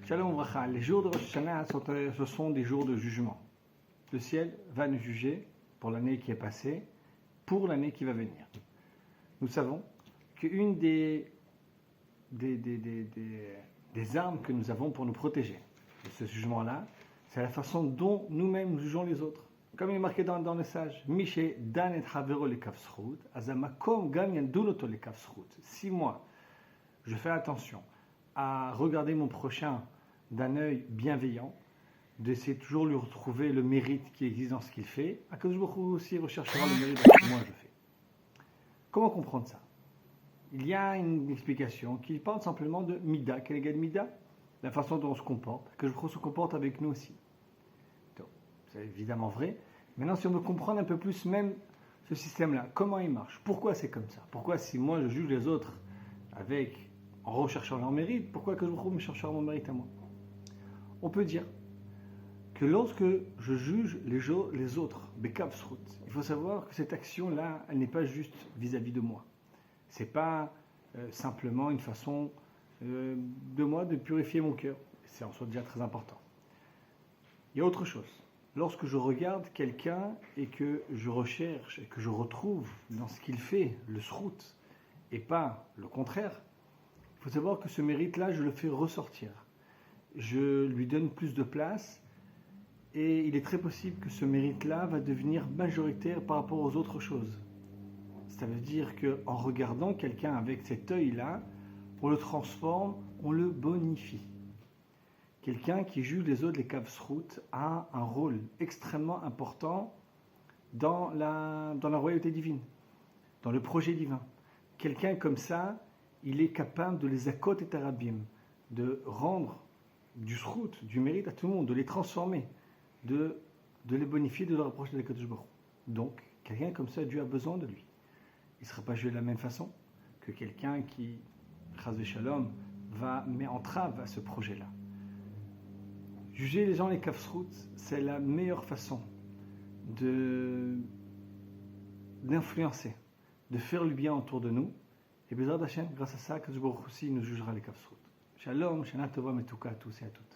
Shalom Vracha, les jours de Rosh Hashanah ce sont des jours de jugement. Le ciel va nous juger pour l'année qui est passée, pour l'année qui va venir. Nous savons qu'une des armes que nous avons pour nous protéger de ce jugement-là, c'est la façon dont nous-mêmes nous jugeons les autres. Comme il est marqué dans le sage, Miché dan et havero le kafsrout, azamakom gam yandunoto le kafsrout. Si moi, je fais attention à regarder mon prochain d'un œil bienveillant, d'essayer toujours de lui retrouver le mérite qui existe dans ce qu'il fait, Akadosh Baruch Hu aussi recherchera le mérite dans ce que moi je fais. Comment comprendre ça? Il y a une explication qui parle simplement de Mida. Quel est le Mida? La façon dont on se comporte, que je se comporte avec nous aussi. Donc, c'est évidemment vrai. Maintenant, si on veut comprendre un peu plus même ce système-là, comment il marche, pourquoi c'est comme ça? Pourquoi si moi je juge les autres en recherchant leur mérite, pourquoi que je me cherchera mon mérite à moi? On peut dire que lorsque je juge les autres, il faut savoir que cette action-là, elle n'est pas juste vis-à-vis de moi. Ce n'est pas simplement une façon de moi de purifier mon cœur. C'est en soi déjà très important. Il y a autre chose. Lorsque je regarde quelqu'un et que je recherche et que je retrouve dans ce qu'il fait le srout et pas le contraire, il faut savoir que ce mérite-là, je le fais ressortir. Je lui donne plus de place et il est très possible que ce mérite-là va devenir majoritaire par rapport aux autres choses. Ça veut dire qu'en regardant quelqu'un avec cet œil-là, on le transforme, on le bonifie. Quelqu'un qui juge les autres, les kavsrout, a un rôle extrêmement important dans la royauté divine, dans le projet divin. Quelqu'un comme ça, il est capable de les akot et tarabim, de rendre du srout, du mérite à tout le monde, de les transformer, de les bonifier, de les rapprocher de l'Akadosh Baruch Hu. Donc, quelqu'un comme ça, Dieu a besoin de lui. Il ne sera pas jugé de la même façon que quelqu'un qui, chas v'shalom, met entrave à ce projet-là. Juger les gens les kafsrout, c'est la meilleure façon d'influencer, de faire le bien autour de nous. Et Bezrat Hashem, grâce à ça, Akadosh Baruch Hu aussi nous jugera les kafsrout. Shalom, Shana Tova Metuka à tous et à toutes.